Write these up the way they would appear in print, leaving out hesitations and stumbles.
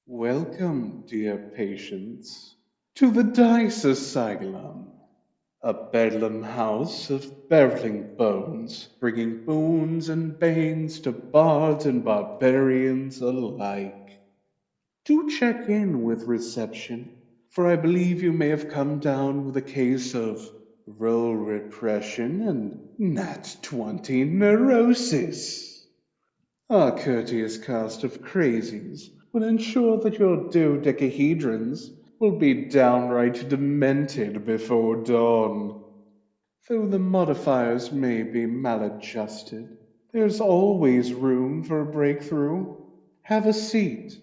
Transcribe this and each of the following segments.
Welcome, dear patients, to the Dice Asylum, a bedlam house of beveling bones, bringing boons and banes to bards and barbarians alike. Do check in with reception, for I believe you may have come down with a case of role repression and Nat 20 neurosis. Our courteous cast of crazies will ensure that your dodecahedrons will be downright demented before dawn. Though the modifiers may be maladjusted, there's always room for a breakthrough. Have a seat,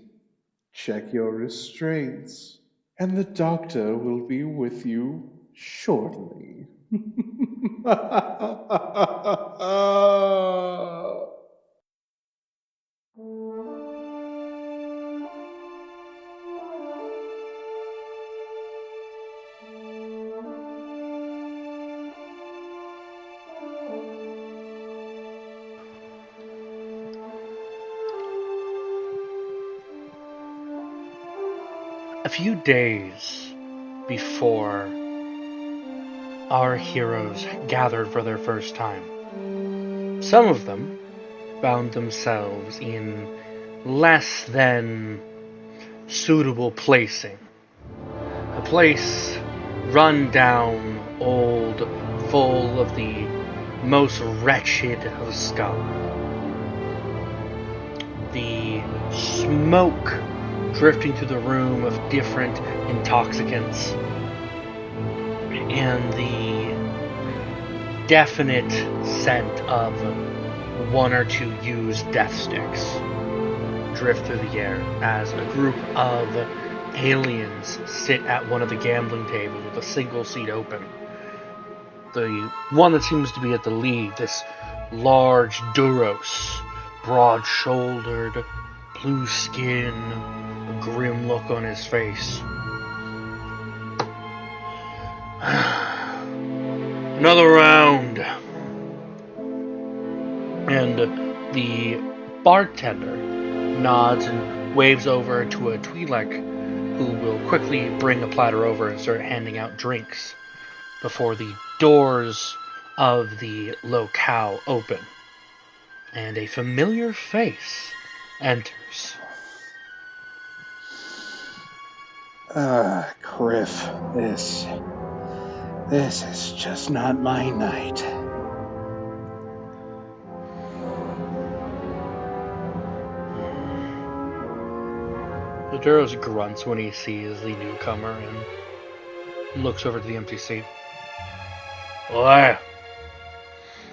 check your restraints, and the doctor will be with you shortly. A few days before our heroes gathered for their first time, some of them found themselves in less than suitable placing. A place run down, old, full of the most wretched of scum. The smoke drifting through the room of different intoxicants, and the definite scent of one or two used death sticks drift through the air as a group of aliens sit at one of the gambling tables with a single seat open. The one that seems to be at the lead, this large Duros, broad-shouldered, blue skin, a grim look on his face. Another round. And the bartender nods and waves over to a Twi'lek who will quickly bring a platter over and start handing out drinks before the doors of the locale open. And a familiar face enters. Griff, this is just not my night. The Duros grunts when he sees the newcomer and looks over to the empty seat. Boy,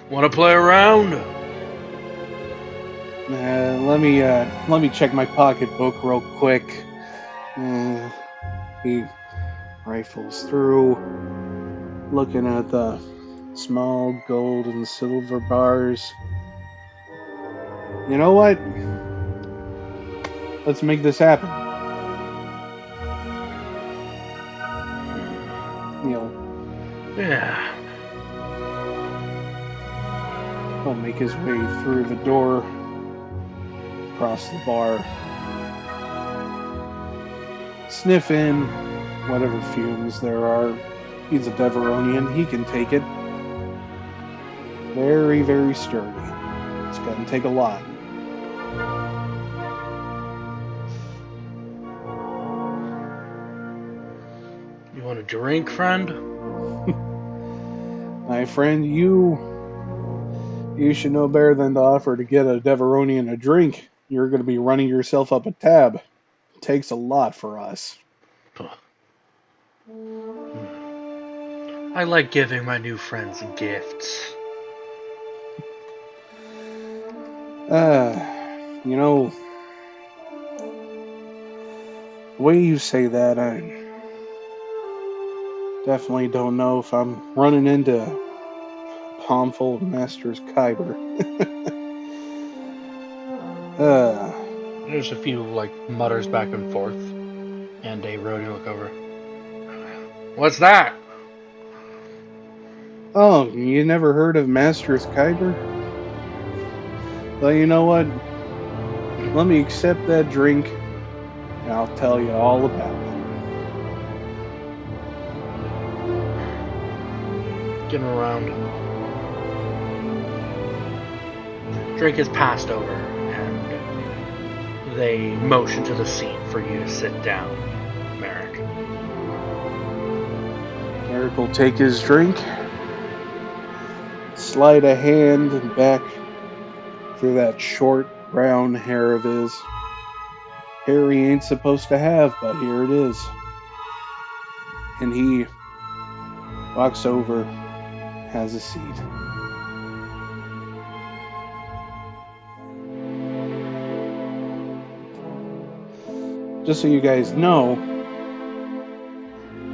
want to play around? Let me check my pocketbook real quick. He rifles through, looking at the small gold and silver bars. You know what? Let's make this happen. Yeah. He'll make his way through the door, across the bar, sniff in whatever fumes there are. He's a Deveronian, he can take it. Very, very sturdy. It's gonna take a lot. You want a drink, friend? My friend, you should know better than to offer to get a Deveronian a drink. You're going to be running yourself up a tab. It takes a lot for us. I like giving my new friends gifts. You know, the way you say that, I definitely don't know if I'm running into a palm full of Master's Kyber. There's a few, mutters back and forth, and a Rodeo look over. What's that? Oh, you never heard of Master's Kyber? Well, you know what? Let me accept that drink, and I'll tell you all about it. Getting around. Drink is passed over, and they motion to the seat for you to sit down, Merrick. Merrick will take his drink, slide a hand back through that short brown hair of his. Hair he ain't supposed to have, but here it is. And he walks over, has a seat. Just so you guys know,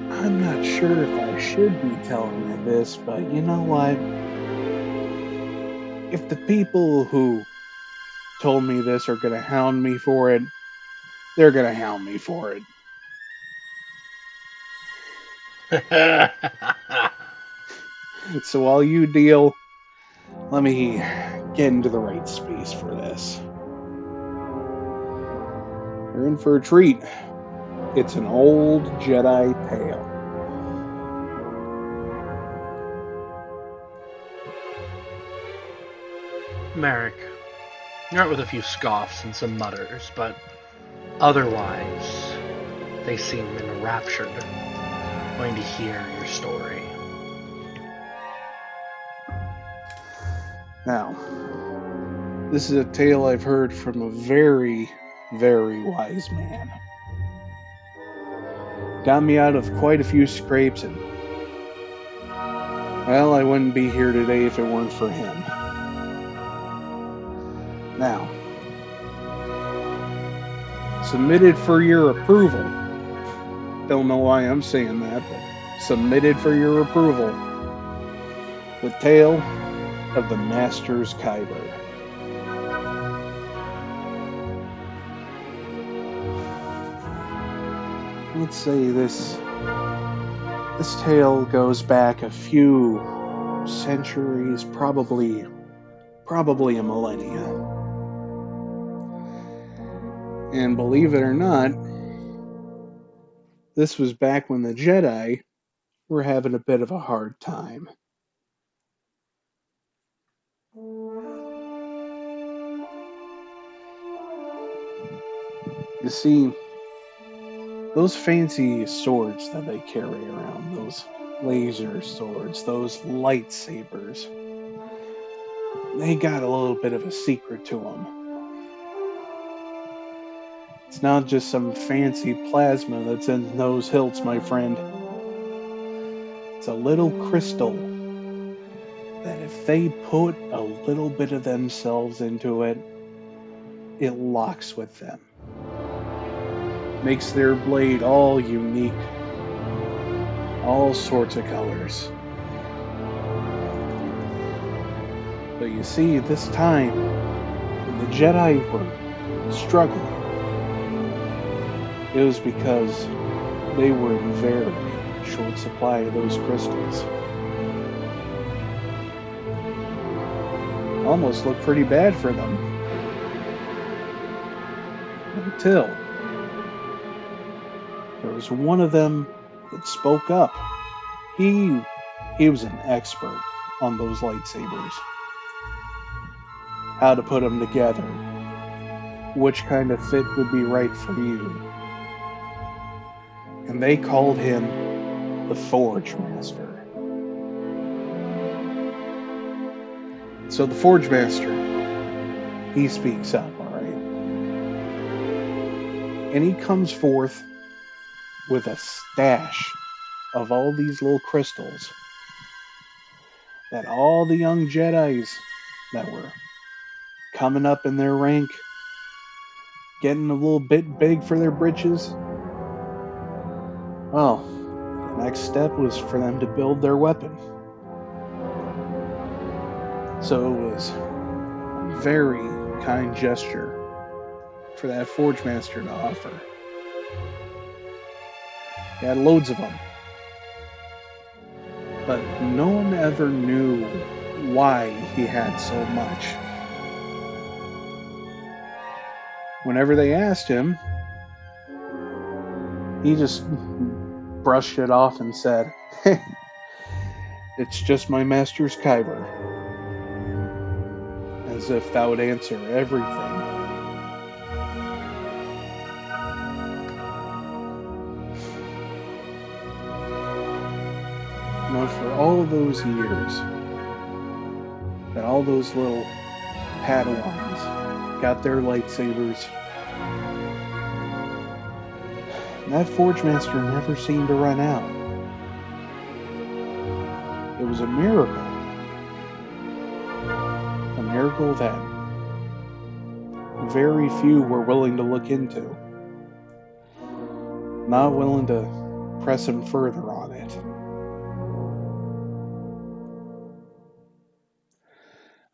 I'm not sure if I should be telling you this, but you know what? If the people who told me this are gonna hound me for it, they're gonna hound me for it. So while you deal, let me get into the right space for this. You're in for a treat. It's an old Jedi tale. Merrick, you're out with a few scoffs and some mutters, but otherwise, they seem enraptured, wanting to hear your story. Now, this is a tale I've heard from a very, very wise man. Got me out of quite a few scrapes, and well, I wouldn't be here today if it weren't for him. Now, submitted for your approval. Don't know why I'm saying that, but submitted for your approval. The tale of the Master's Kyber. Let's say this tale goes back a few centuries, probably a millennia. And believe it or not, this was back when the Jedi were having a bit of a hard time. You see, those fancy swords that they carry around, those laser swords, those lightsabers, they got a little bit of a secret to them. It's not just some fancy plasma that's in those hilts, my friend. It's a little crystal that if they put a little bit of themselves into it, it locks with them. Makes their blade all unique, all sorts of colors. But you see, this time, when the Jedi were struggling, it was because they were in very short supply of those crystals. Almost looked pretty bad for them. Until there was one of them that spoke up. He was an expert on those lightsabers. How to put them together. Which kind of fit would be right for you. And they called him the Forge Master. So the Forge Master, he speaks up, alright? And he comes forth with a stash of all these little crystals that all the young Jedis that were coming up in their rank, getting a little bit big for their britches, well, the next step was for them to build their weapon. So it was a very kind gesture for that Forge Master to offer. He had loads of them. But no one ever knew why he had so much. Whenever they asked him, He just brushed it off and said, "It's just my master's Kyber," as if that would answer everything. For all those years that all those little Padawans got their lightsabers, that Forge Master never seemed to run out. It was a miracle. A miracle that very few were willing to look into. Not willing to press him further on it.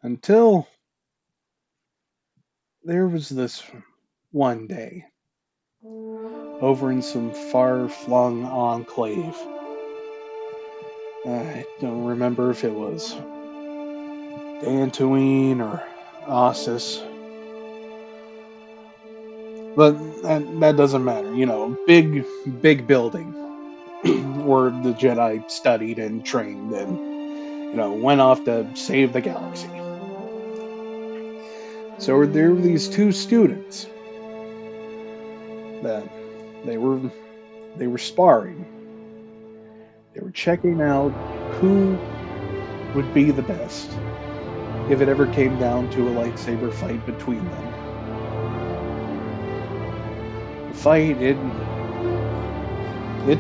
Until there was this one day, over in some far-flung enclave. I don't remember if it was Dantooine or Ossus. But that doesn't matter. Big building where the Jedi studied and trained and, went off to save the galaxy. So there were these two students that they were sparring. They were checking out who would be the best if it ever came down to a lightsaber fight between them. The fight, it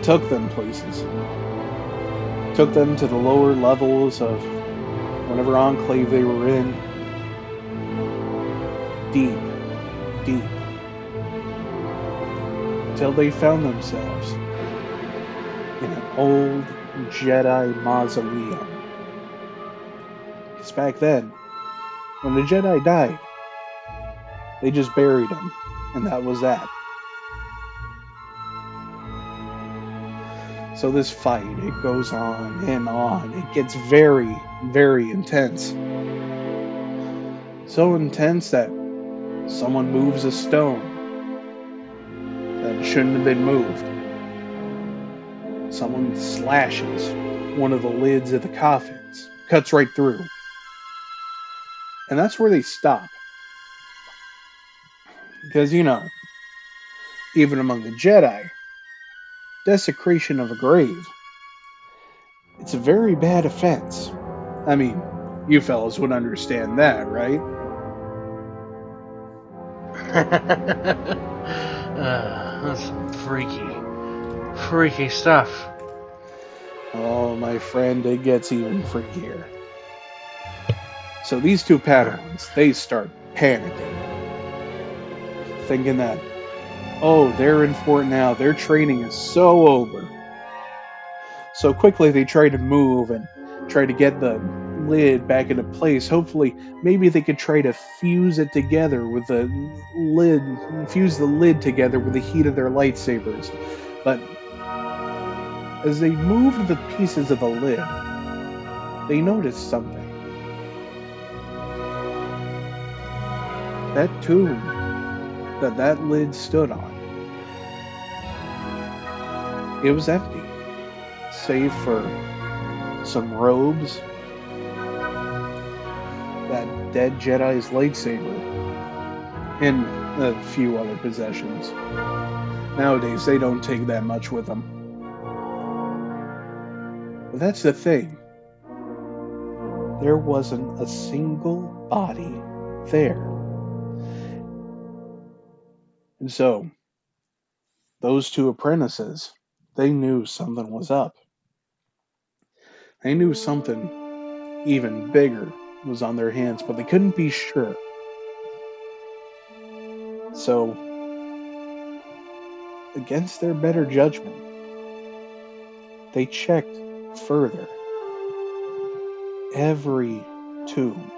took them places. It took them to the lower levels of whatever enclave they were in. Deep, deep. Until they found themselves in an old Jedi mausoleum. Because back then, when the Jedi died, they just buried them, and that was that. So this fight, it goes on and on. It gets very, very intense. So intense that someone moves a stone that shouldn't have been moved. Someone slashes one of the lids of the coffins, cuts right through. And that's where they stop. Because, even among the Jedi, desecration of a grave, it's a very bad offense. I mean, you fellas would understand that, right? That's freaky stuff. Oh, my friend, it gets even freakier. So these two Padawans, they start panicking. Thinking that, oh, they're in for it now. Their training is so over. So quickly they try to move and try to get the lid back into place. Hopefully, maybe they could try to fuse it together with the lid, fuse the lid together with the heat of their lightsabers. But as they moved the pieces of the lid, they noticed something. That tomb that lid stood on, it was empty, save for some robes, that dead Jedi's lightsaber, and a few other possessions. Nowadays, they don't take that much with them. But that's the thing. There wasn't a single body there. And so, those two apprentices, they knew something was up. They knew something even bigger was on their hands, but they couldn't be sure. So, against their better judgment, they checked further. Every tomb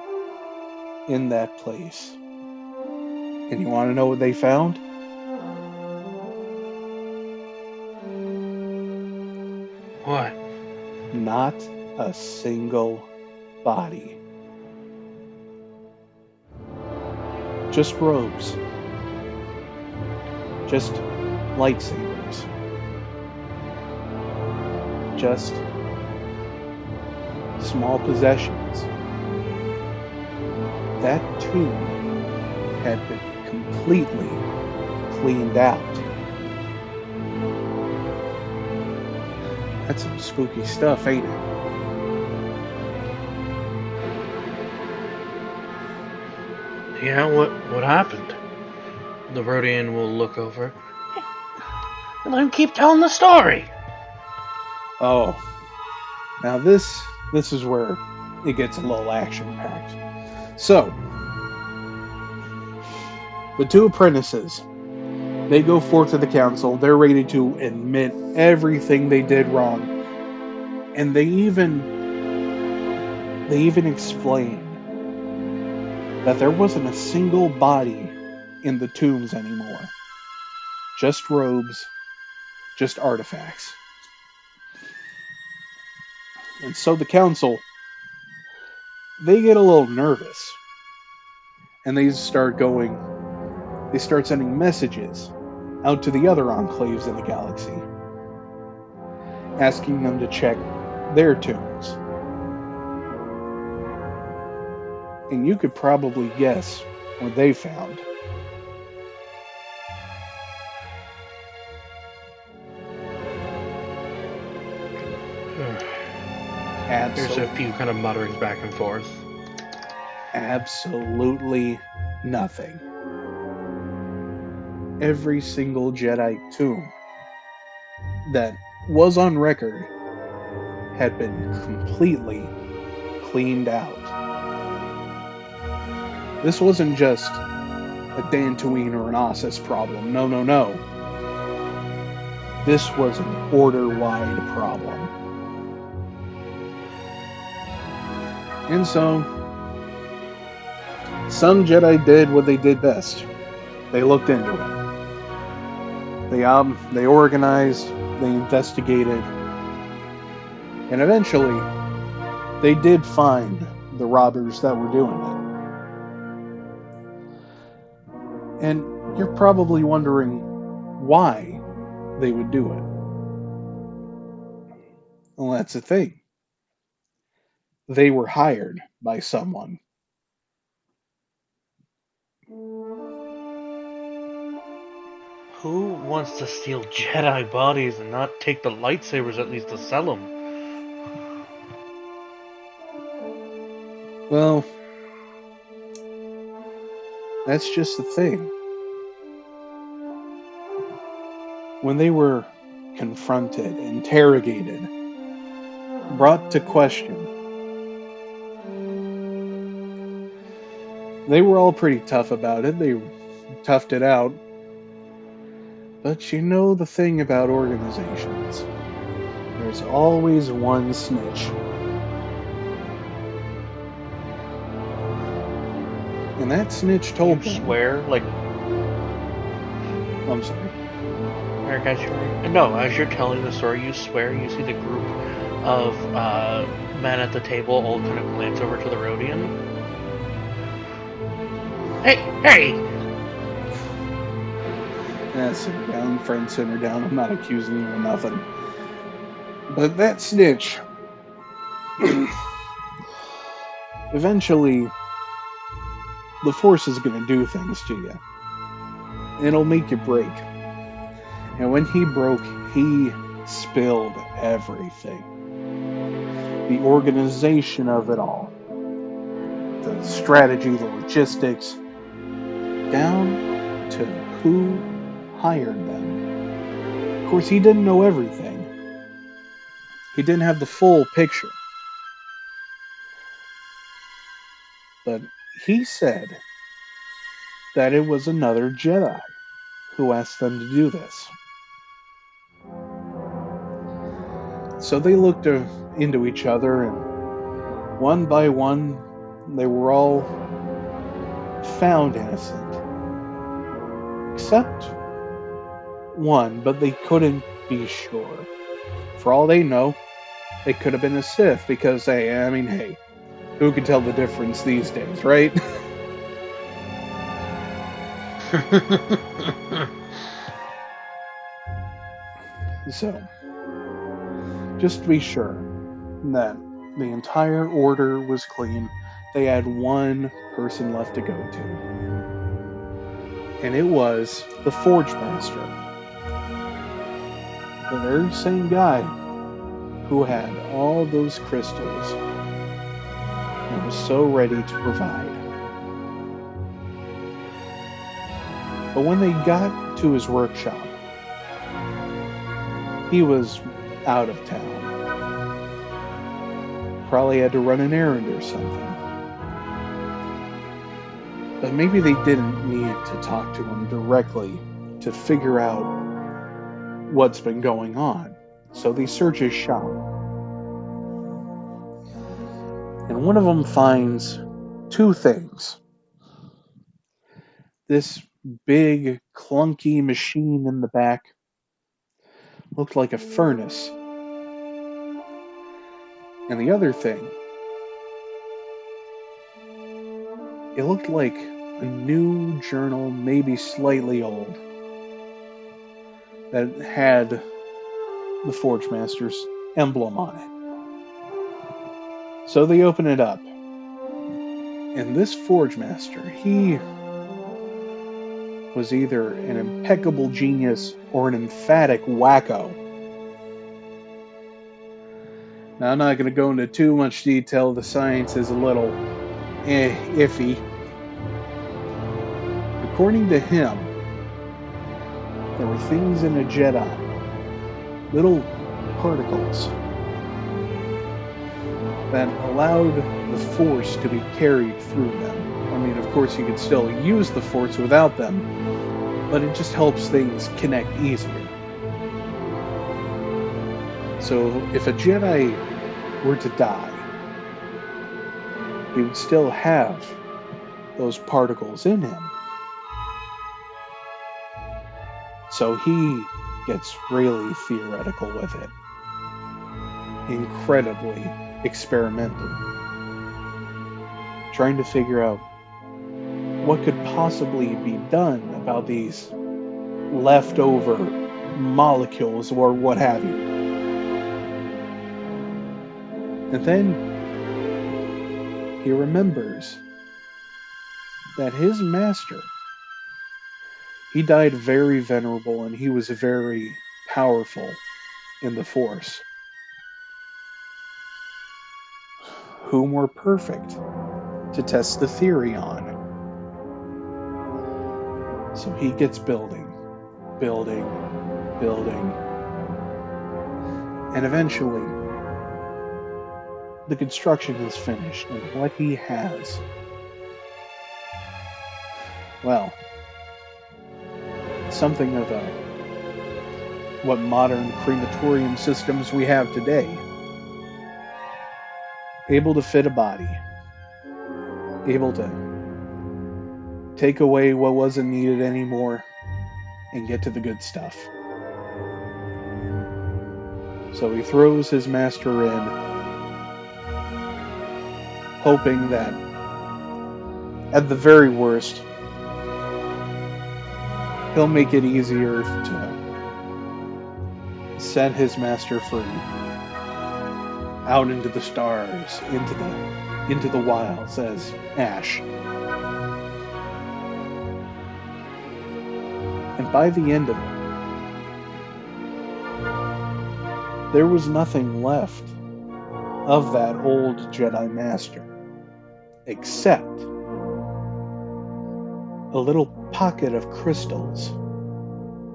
in that place. And you want to know what they found? What? Not a single body. Just robes. Just lightsabers. just small possessions. That tomb had been completely cleaned out. That's some spooky stuff, ain't it? Yeah, what happened? The Rhodian will look over. Let him keep telling the story. Oh, now this is where it gets a little action packed. So, the two apprentices, they go forth to the council. They're ready to admit everything they did wrong, and they even explain that there wasn't a single body in the tombs anymore. Just robes, just artifacts. And so the council, they get a little nervous, and they start sending messages out to the other enclaves in the galaxy, asking them to check their tombs. And you could probably guess what they found. There's a Absolutely, few kind of mutterings back and forth. absolutely nothing. Every single Jedi tomb that was on record had been completely cleaned out. This wasn't just a Dantooine or an Ossus problem. No, no, no. This was an order-wide problem. And so, some Jedi did what they did best. They looked into it. They organized, they investigated, and eventually, they did find the robbers that were doing it. And you're probably wondering why they would do it. Well, that's the thing. They were hired by someone. Who wants to steal Jedi bodies and not take the lightsabers at least to sell them? Well, that's just the thing. When they were confronted, interrogated, brought to question, they were all pretty tough about it. They toughed it out. But you know the thing about organizations. There's always one snitch. And that snitch told You them. swear, like, I'm sorry. Eric, as you're telling the story, you swear you see the group of men at the table all kind of glance over to the Rhodian. Hey! Simmer down, friend, simmer down. I'm not accusing you of nothing. But that snitch, eventually, the Force is going to do things to you. It'll make you break. And when he broke, he spilled everything. The organization of it all. The strategy, the logistics, down to who hired them. Of course, he didn't know everything. He didn't have the full picture. But he said that it was another Jedi who asked them to do this. So they looked into each other, and one by one, they were all found innocent. Except one, but they couldn't be sure. For all they know, it could have been a Sith, because, hey, who can tell the difference these days, right? So, just to be sure that the entire order was clean, they had one person left to go to. And it was the Forge Master. The very same guy who had all those crystals and was so ready to provide. But when they got to his workshop, he was out of town. Probably had to run an errand or something. But maybe they didn't need to talk to him directly to figure out what's been going on. So they search his shop. And one of them finds two things. This big, clunky machine in the back looked like a furnace. And the other thing, it looked like a new journal, maybe slightly old, that had the Forge Master's emblem on it. So they open it up. And this Forge Master, he was either an impeccable genius or an emphatic wacko. Now, I'm not going to go into too much detail. The science is a little iffy. According to him, there were things in a Jedi, little particles, that allowed the Force to be carried through them. I mean, of course, you could still use the Force without them, but it just helps things connect easier. So if a Jedi were to die, he would still have those particles in him. So he gets really theoretical with it. Incredibly experimental. Trying to figure out what could possibly be done about these leftover molecules or what have you. And then he remembers that his master, he died very venerable and he was very powerful in the Force. Whom were perfect to test the theory on. So he gets building. And eventually, the construction is finished, and what he has, well, something of what modern crematorium systems we have today. Able to fit a body. Able to take away what wasn't needed anymore and get to the good stuff. So he throws his master in, hoping that at the very worst, he'll make it easier to set his master free. Out into the stars, into the wilds as Ash. And by the end of it, there was nothing left of that old Jedi Master, except a little pocket of crystals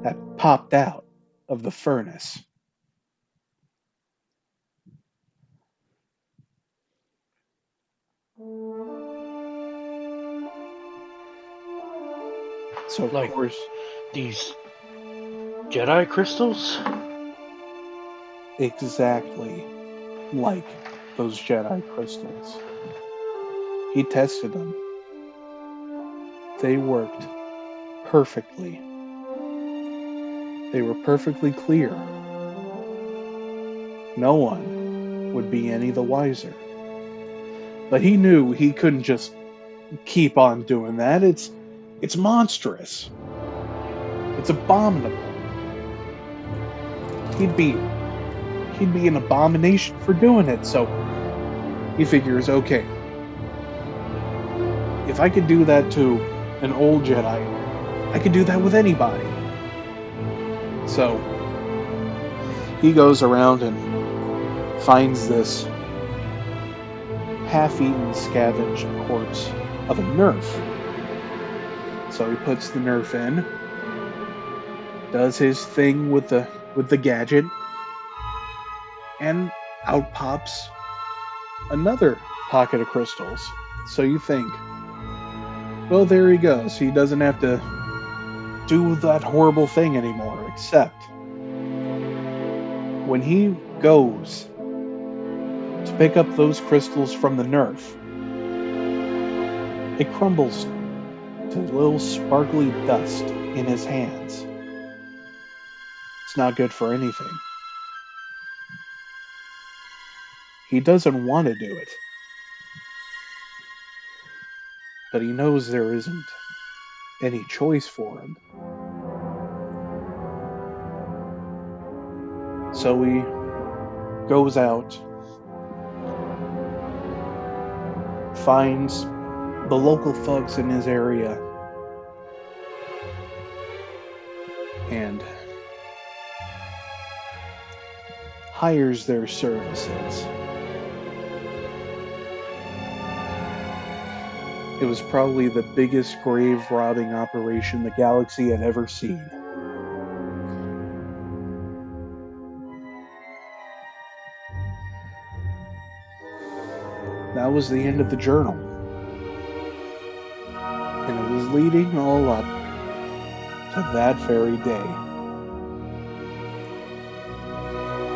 that popped out of the furnace. So of course, these Jedi crystals? Exactly like those Jedi crystals. He tested them. They worked perfectly. They were perfectly clear. No one would be any the wiser. But he knew he couldn't just keep on doing that. It's monstrous. It's abominable. He'd be he'd be an abomination for doing it. So he figures, okay, if I could do that to an old Jedi, I could do that with anybody. So he goes around and finds this half-eaten scavenged corpse of a Nerf. So he puts the Nerf in, does his thing with the gadget, and out pops another pocket of crystals. So you think, well, there he goes. He doesn't have to do that horrible thing anymore, except when he goes to pick up those crystals from the Nerf, it crumbles to little sparkly dust in his hands. It's not good for anything. He doesn't want to do it, but he knows there isn't any choice for him. So he goes out, finds the local thugs in his area, and hires their services. It was probably the biggest grave robbing operation the galaxy had ever seen. That was the end of the journal. And it was leading all up to that very day.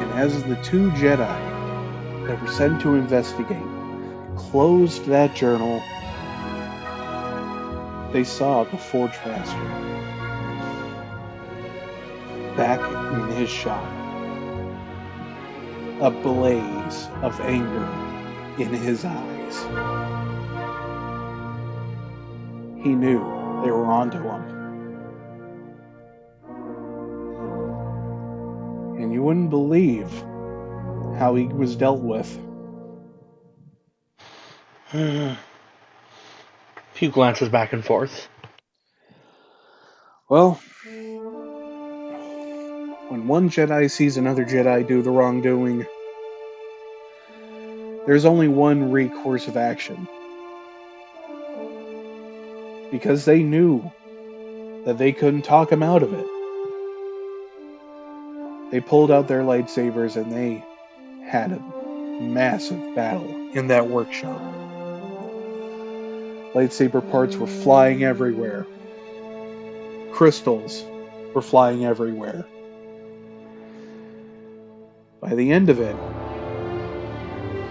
And as the two Jedi that were sent to investigate closed that journal, they saw the Forge Master back in his shop, a blaze of anger in his eyes. He knew they were onto him. And you wouldn't believe how he was dealt with. A few glances back and forth. Well, when one Jedi sees another Jedi do the wrongdoing, there's only one recourse of action. Because they knew that they couldn't talk him out of it. They pulled out their lightsabers and they had a massive battle in that workshop. Lightsaber parts were flying everywhere. Crystals were flying everywhere. By the end of it,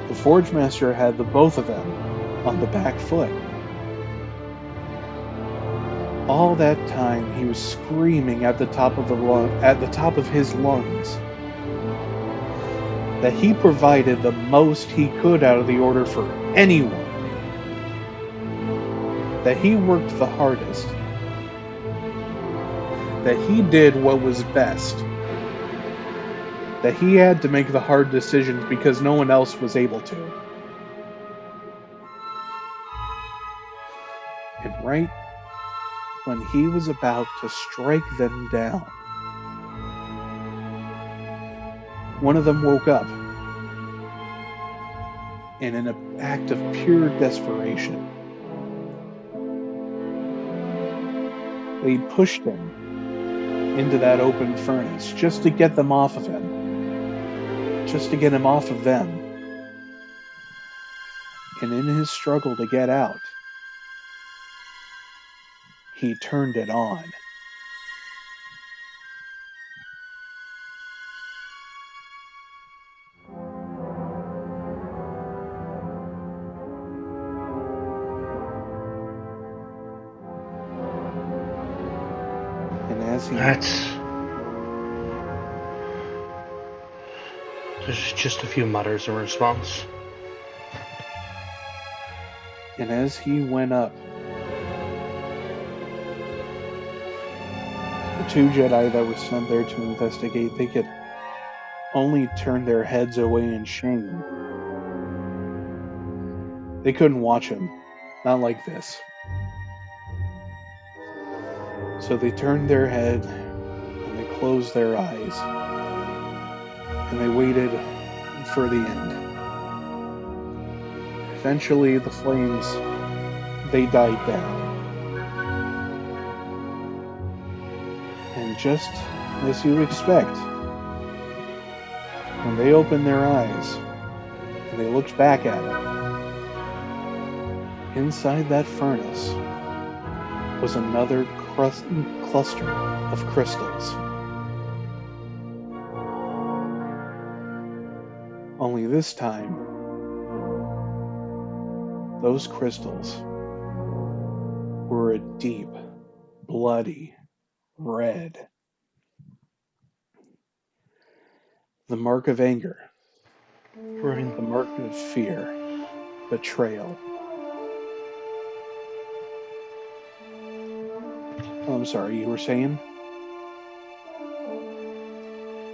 the Forge Master had the both of them on the back foot. All that time, he was screaming at the top of his lungs that he provided the most he could out of the Order for anyone. That he worked the hardest. That he did what was best. That he had to make the hard decisions because no one else was able to. And right when he was about to strike them down, one of them woke up, and in an act of pure desperation, they pushed him into that open furnace just to get them off of him, just to get him off of them. And in his struggle to get out, he turned it on. And as he... There's just a few mutters in response. And as he went up, the two Jedi that were sent there to investigate, they could only turned their heads away in shame. They couldn't watch him, not like this. So they turned their head and they closed their eyes and they waited for the end. Eventually, the flames, they died down. And just as you'd expect, when they opened their eyes and they looked back at it, inside that furnace was another cluster of crystals. Only this time, those crystals were a deep, bloody red. The mark of anger, Right. the mark of fear, betrayal. Oh, I'm sorry, you were saying?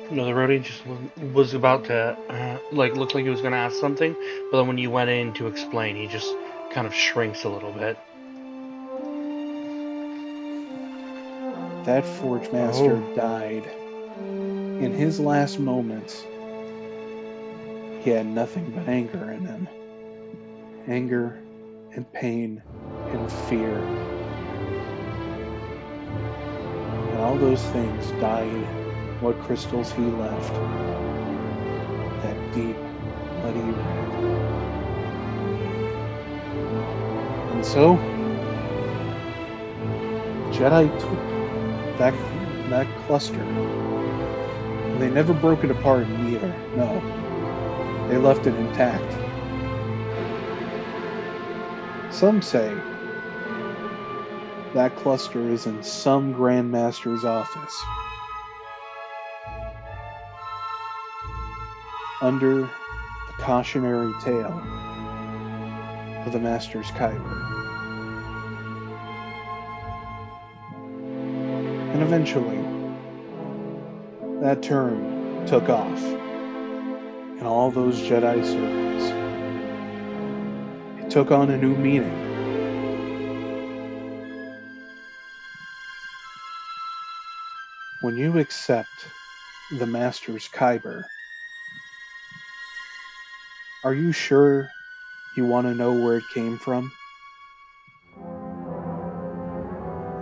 No, the roadie just was about to, looked like he was going to ask something, but then when you went in to explain, he just kind of shrinks a little bit. That Forge Master Oh. died. In his last moments, he had nothing but anger in him. Anger and pain and fear. And all those things dyed what crystals he left. That deep, bloody red. And so, Jedi took that cluster. And they never broke it apart either. No. They left it intact. Some say that cluster is in some Grand Master's office. Under the cautionary tale of the Master's Kyber. And eventually, that term took off. And all those Jedi circles, it took on a new meaning. When you accept the Master's Kyber, are you sure you want to know where it came from?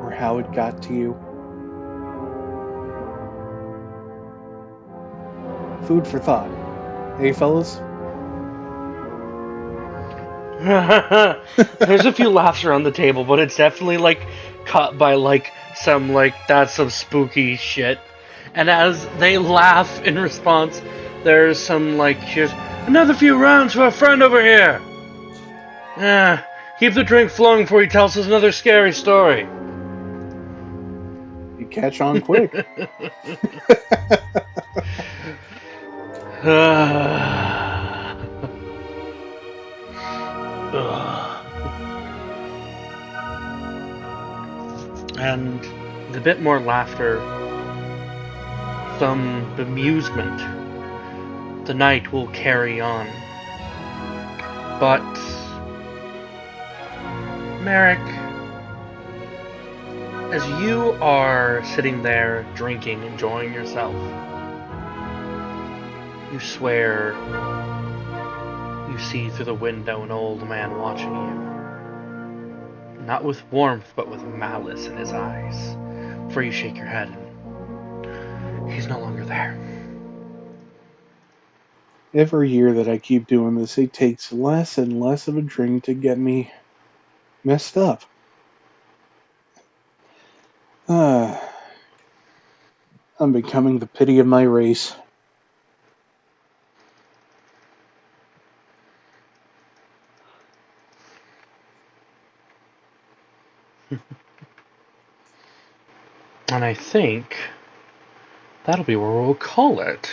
Or how it got to you? Food for thought. Hey, fellas? There's a few laughs around the table, but it's definitely cut by some that's some spooky shit. And as they laugh in response, there's some cheers. Another few rounds for a friend over here. Keep the drink flowing before he tells us another scary story. You catch on quick. And with a bit more laughter, some bemusement, the night will carry on. But, Merrick, as you are sitting there drinking, enjoying yourself, you swear you see through the window an old man watching you. Not with warmth, but with malice in his eyes. For you shake your head and he's no longer there. Every year that I keep doing this, it takes less and less of a drink to get me messed up. I'm becoming the pity of my race. And I think that'll be where we'll call it.